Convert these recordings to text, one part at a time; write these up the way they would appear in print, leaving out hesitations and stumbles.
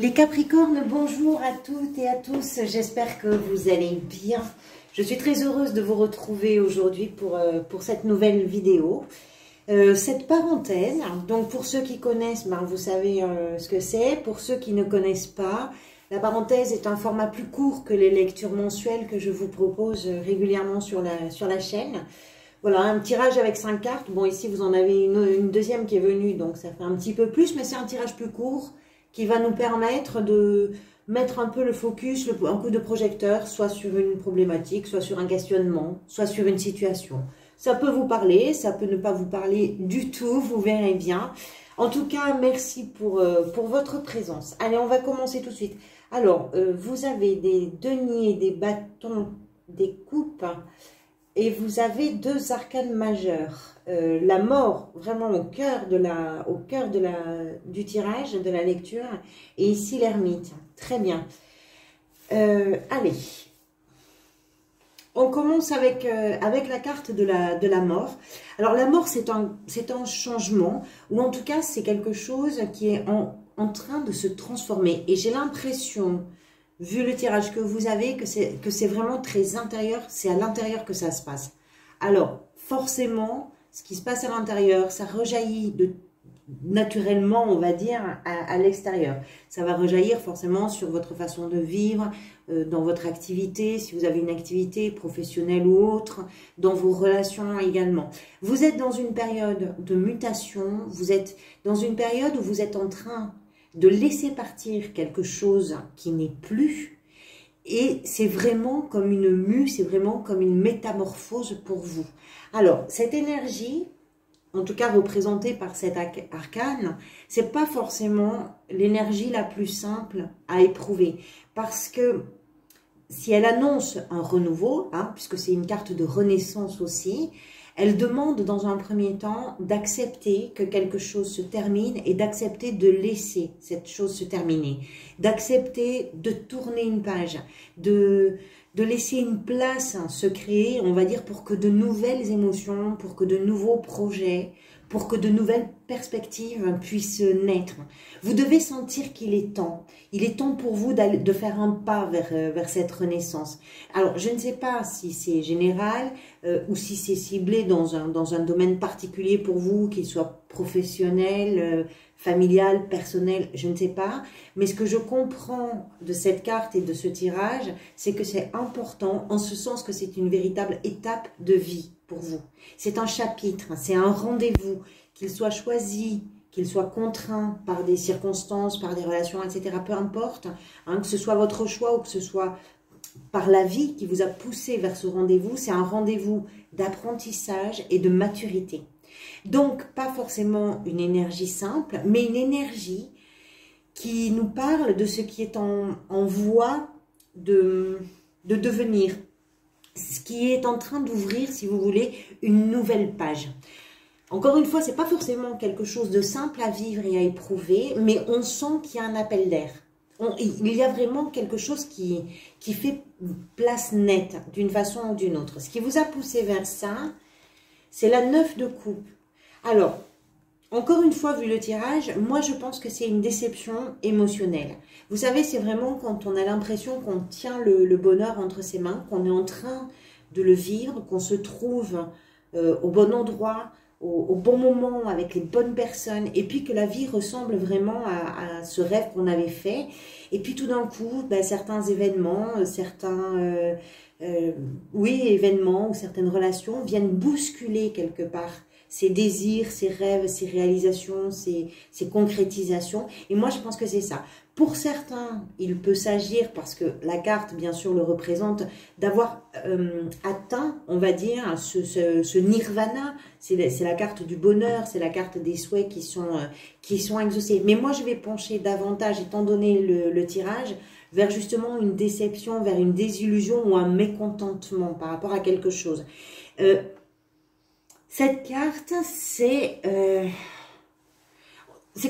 Les Capricornes, bonjour à toutes et à tous, j'espère que vous allez bien. Je suis très heureuse de vous retrouver aujourd'hui pour cette nouvelle vidéo. Cette parenthèse, donc pour ceux qui connaissent, vous savez ce que c'est. Pour ceux qui ne connaissent pas, la parenthèse est un format plus court que les lectures mensuelles que je vous propose régulièrement sur la chaîne. Voilà, un tirage avec 5 cartes. Bon, ici, vous en avez une deuxième qui est venue, donc ça fait un petit peu plus, mais c'est un tirage plus court qui va nous permettre de mettre un peu le focus, un coup de projecteur, soit sur une problématique, soit sur un questionnement, soit sur une situation. Ça peut vous parler, ça peut ne pas vous parler du tout, vous verrez bien. En tout cas, merci pour votre présence. Allez, on va commencer tout de suite. Alors, vous avez des deniers, des bâtons, des coupes, et vous avez deux arcanes majeures. La mort, vraiment au cœur du tirage, de la lecture, et ici l'ermite. Très bien. Allez. On commence avec la carte de la mort. Alors la mort, c'est un changement, ou en tout cas c'est quelque chose qui est en train de se transformer. Et j'ai l'impression, vu le tirage que vous avez, que c'est vraiment très intérieur, c'est à l'intérieur que ça se passe. Alors forcément, ce qui se passe à l'intérieur, ça rejaillit naturellement, on va dire, à l'extérieur. Ça va rejaillir forcément sur votre façon de vivre, dans votre activité, si vous avez une activité professionnelle ou autre, dans vos relations également. Vous êtes dans une période de mutation, vous êtes dans une période où vous êtes en train de laisser partir quelque chose qui n'est plus, et c'est vraiment comme une mue, c'est vraiment comme une métamorphose pour vous. Alors, cette énergie, en tout cas représentée par cet arcane, c'est pas forcément l'énergie la plus simple à éprouver, parce que si elle annonce un renouveau, puisque c'est une carte de renaissance aussi, elle demande dans un premier temps d'accepter que quelque chose se termine et d'accepter de laisser cette chose se terminer, d'accepter de tourner une page, de laisser une place se créer, on va dire, pour que de nouvelles émotions, pour que de nouveaux projets, pour que de nouvelles perspectives puissent naître. Vous devez sentir qu'il est temps. Il est temps pour vous de faire un pas vers cette renaissance. Alors, je ne sais pas si c'est général ou si c'est ciblé dans un domaine particulier pour vous, qu'il soit professionnel, familial, personnel, je ne sais pas. Mais ce que je comprends de cette carte et de ce tirage, c'est que c'est important, en ce sens que c'est une véritable étape de vie pour vous. C'est un chapitre, c'est un rendez-vous, qu'il soit choisi, qu'il soit contraint par des circonstances, par des relations, etc. Peu importe, que ce soit votre choix ou que ce soit par la vie qui vous a poussé vers ce rendez-vous, c'est un rendez-vous d'apprentissage et de maturité. Donc, pas forcément une énergie simple, mais une énergie qui nous parle de ce qui est en voie de devenir, ce qui est en train d'ouvrir, si vous voulez, une nouvelle page. Encore une fois, ce n'est pas forcément quelque chose de simple à vivre et à éprouver, mais on sent qu'il y a un appel d'air. Il y a vraiment quelque chose qui fait place nette, d'une façon ou d'une autre. Ce qui vous a poussé vers ça, c'est la 9 de coupe. Alors, encore une fois, vu le tirage, moi je pense que c'est une déception émotionnelle. Vous savez, c'est vraiment quand on a l'impression qu'on tient le bonheur entre ses mains, qu'on est en train de le vivre, qu'on se trouve au bon endroit, au bon moment, avec les bonnes personnes, et puis que la vie ressemble vraiment à ce rêve qu'on avait fait. Et puis tout d'un coup, certains événements, événements ou certaines relations viennent bousculer quelque part ces désirs, ces rêves, ces réalisations, ces concrétisations. Et moi, je pense que c'est ça. Pour certains, il peut s'agir, parce que la carte, bien sûr, le représente, d'avoir atteint, on va dire, ce nirvana. C'est la carte du bonheur, c'est la carte des souhaits qui sont exaucés. Mais moi, je vais pencher davantage, étant donné le tirage, vers justement une déception, vers une désillusion ou un mécontentement par rapport à quelque chose. Cette carte, c'est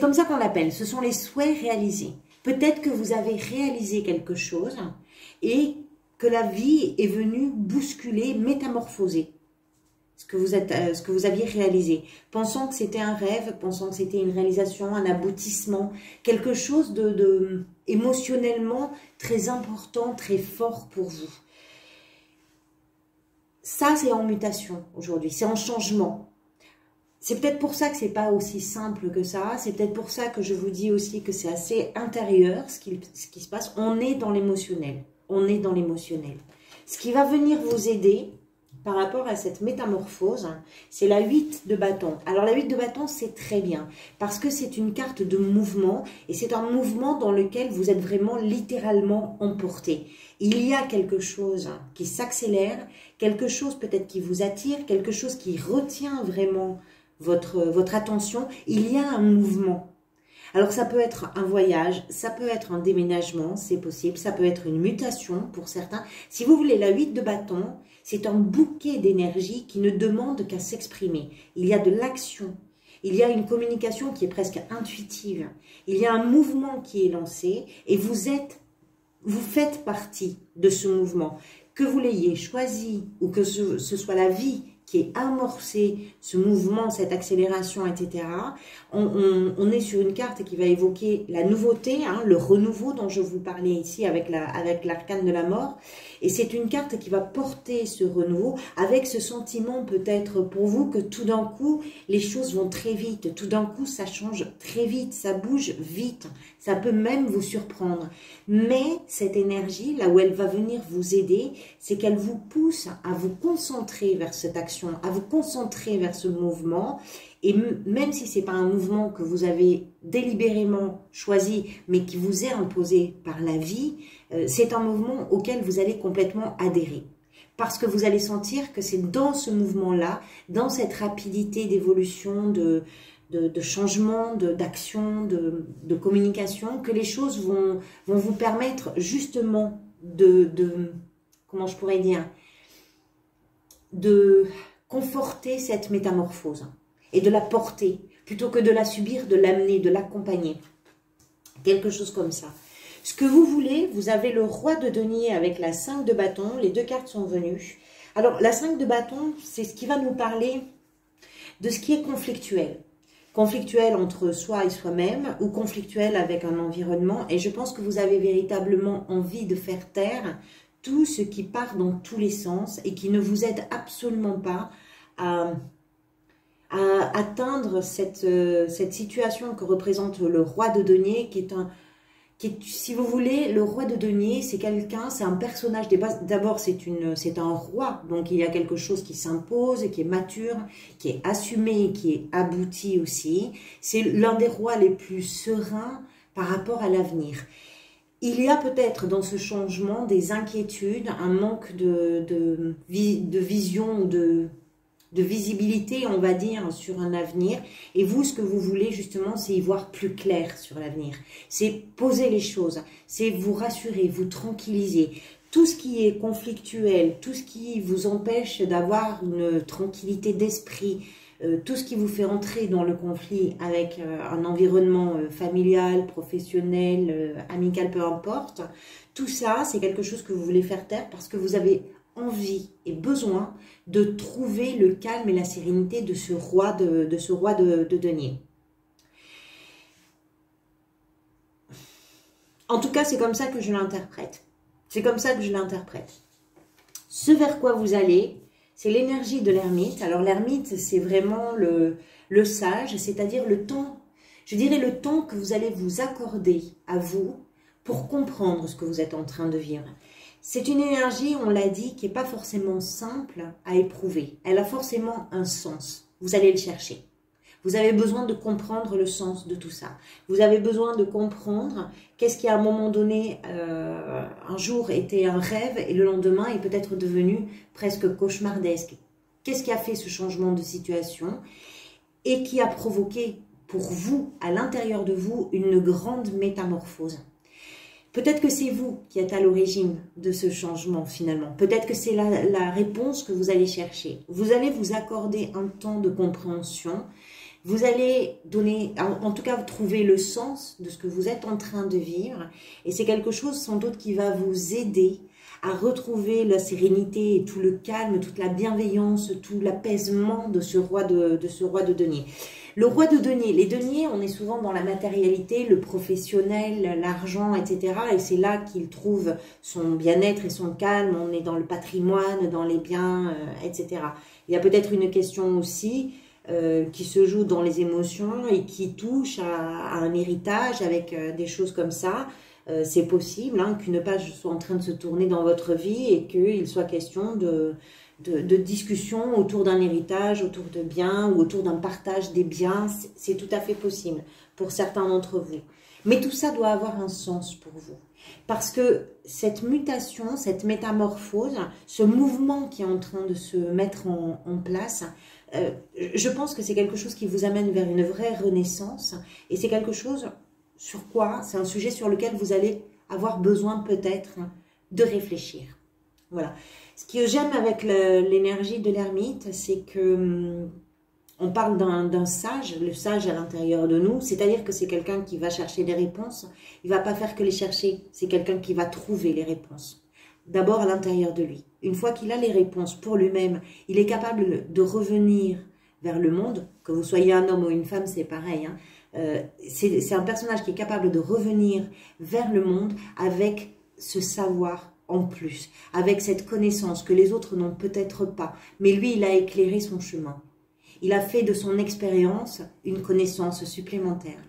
comme ça qu'on l'appelle, ce sont les souhaits réalisés. Peut-être que vous avez réalisé quelque chose et que la vie est venue bousculer, métamorphoser ce que vous aviez réalisé, pensant que c'était un rêve, pensant que c'était une réalisation, un aboutissement, quelque chose de émotionnellement très important, très fort pour vous. Ça, c'est en mutation aujourd'hui, c'est en changement. C'est peut-être pour ça que c'est pas aussi simple que ça. C'est peut-être pour ça que je vous dis aussi que c'est assez intérieur ce qui se passe. On est dans l'émotionnel. On est dans l'émotionnel. Ce qui va venir vous aider par rapport à cette métamorphose, c'est la 8 de bâton. Alors la 8 de bâton, c'est très bien parce que c'est une carte de mouvement et c'est un mouvement dans lequel vous êtes vraiment littéralement emporté. Il y a quelque chose qui s'accélère, quelque chose peut-être qui vous attire, quelque chose qui retient vraiment votre attention. Il y a un mouvement. Alors ça peut être un voyage, ça peut être un déménagement, c'est possible, ça peut être une mutation pour certains. Si vous voulez, la 8 de bâton, c'est un bouquet d'énergie qui ne demande qu'à s'exprimer. Il y a de l'action, il y a une communication qui est presque intuitive, il y a un mouvement qui est lancé et vous faites partie de ce mouvement. Que vous l'ayez choisi ou que ce soit la vie qui est amorcé, ce mouvement, cette accélération, etc. On est sur une carte qui va évoquer la nouveauté, hein, le renouveau dont je vous parlais ici avec l'arcane de la mort. Et c'est une carte qui va porter ce renouveau avec ce sentiment peut-être pour vous que tout d'un coup, les choses vont très vite. Tout d'un coup, ça change très vite, ça bouge vite. Ça peut même vous surprendre. Mais cette énergie, là où elle va venir vous aider, c'est qu'elle vous pousse à vous concentrer vers cette action, à vous concentrer vers ce mouvement. Et même si ce n'est pas un mouvement que vous avez délibérément choisi, mais qui vous est imposé par la vie, c'est un mouvement auquel vous allez complètement adhérer. Parce que vous allez sentir que c'est dans ce mouvement-là, dans cette rapidité d'évolution, de changement, d'action, de communication, que les choses vont vous permettre justement comment je pourrais dire, de conforter cette métamorphose et de la porter, plutôt que de la subir, de l'amener, de l'accompagner. Quelque chose comme ça. Ce que vous voulez, vous avez le roi de denier avec la 5 de bâton, les deux cartes sont venues. Alors la 5 de bâton, c'est ce qui va nous parler de ce qui est conflictuel. Conflictuel entre soi et soi-même ou conflictuel avec un environnement. Et je pense que vous avez véritablement envie de faire taire tout ce qui part dans tous les sens et qui ne vous aide absolument pas à atteindre cette situation que représente le roi de denier, qui est, si vous voulez, le roi de denier, c'est quelqu'un, c'est un personnage, d'abord c'est un roi, donc il y a quelque chose qui s'impose, qui est mature, qui est assumé, qui est abouti aussi. C'est l'un des rois les plus sereins par rapport à l'avenir. Il y a peut-être dans ce changement des inquiétudes, un manque de vision ou de visibilité, on va dire, sur un avenir. Et vous, ce que vous voulez justement, c'est y voir plus clair sur l'avenir. C'est poser les choses, c'est vous rassurer, vous tranquilliser. Tout ce qui est conflictuel, tout ce qui vous empêche d'avoir une tranquillité d'esprit, tout ce qui vous fait entrer dans le conflit avec un environnement familial, professionnel, amical, peu importe, tout ça, c'est quelque chose que vous voulez faire taire parce que vous avez envie et besoin de trouver le calme et la sérénité de ce roi de denier. En tout cas, c'est comme ça que je l'interprète. C'est comme ça que je l'interprète. Ce vers quoi vous allez, c'est l'énergie de l'ermite. Alors l'ermite, c'est vraiment le sage, c'est-à-dire le temps, je dirais le temps que vous allez vous accorder à vous pour comprendre ce que vous êtes en train de vivre. C'est une énergie, on l'a dit, qui n'est pas forcément simple à éprouver. Elle a forcément un sens. Vous allez le chercher. Vous avez besoin de comprendre le sens de tout ça. Vous avez besoin de comprendre qu'est-ce qui, à un moment donné, un jour était un rêve et le lendemain est peut-être devenu presque cauchemardesque. Qu'est-ce qui a fait ce changement de situation et qui a provoqué pour vous, à l'intérieur de vous, une grande métamorphose? Peut-être que c'est vous qui êtes à l'origine de ce changement finalement. Peut-être que c'est la réponse que vous allez chercher. Vous allez vous accorder un temps de compréhension, Vous allez donner, en tout cas, trouver le sens de ce que vous êtes en train de vivre. Et c'est quelque chose sans doute qui va vous aider à retrouver la sérénité et tout le calme, toute la bienveillance, tout l'apaisement de ce roi de denier. Le roi de denier, les deniers, on est souvent dans la matérialité, le professionnel, l'argent, etc. Et c'est là qu'il trouve son bien-être et son calme. On est dans le patrimoine, dans les biens, etc. Il y a peut-être une question aussi qui se joue dans les émotions et qui touche à un héritage avec des choses comme ça. C'est possible hein, qu'une page soit en train de se tourner dans votre vie et qu'il soit question de discussion autour d'un héritage, autour de biens ou autour d'un partage des biens. C'est tout à fait possible pour certains d'entre vous. Mais tout ça doit avoir un sens pour vous. Parce que cette mutation, cette métamorphose, ce mouvement qui est en train de se mettre en place, je pense que c'est quelque chose qui vous amène vers une vraie renaissance. Et c'est quelque chose sur quoi, c'est un sujet sur lequel vous allez avoir besoin peut-être de réfléchir. Voilà. Ce que j'aime avec l'énergie de l'ermite, c'est que on parle d'un sage, le sage à l'intérieur de nous, c'est-à-dire que c'est quelqu'un qui va chercher des réponses, il ne va pas faire que les chercher, c'est quelqu'un qui va trouver les réponses. D'abord à l'intérieur de lui. Une fois qu'il a les réponses pour lui-même, il est capable de revenir vers le monde, que vous soyez un homme ou une femme, c'est pareil, hein. C'est un personnage qui est capable de revenir vers le monde avec ce savoir en plus, avec cette connaissance que les autres n'ont peut-être pas. Mais lui, il a éclairé son chemin. Il a fait de son expérience une connaissance supplémentaire.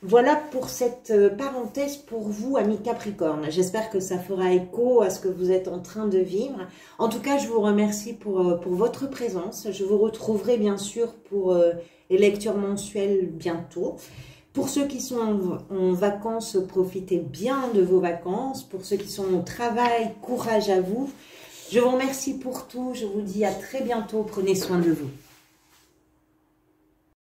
Voilà pour cette parenthèse pour vous, amis Capricorne. J'espère que ça fera écho à ce que vous êtes en train de vivre. En tout cas, je vous remercie pour votre présence. Je vous retrouverai bien sûr pour les lectures mensuelles bientôt. Pour ceux qui sont en vacances, profitez bien de vos vacances. Pour ceux qui sont au travail, courage à vous. Je vous remercie pour tout. Je vous dis à très bientôt. Prenez soin de vous.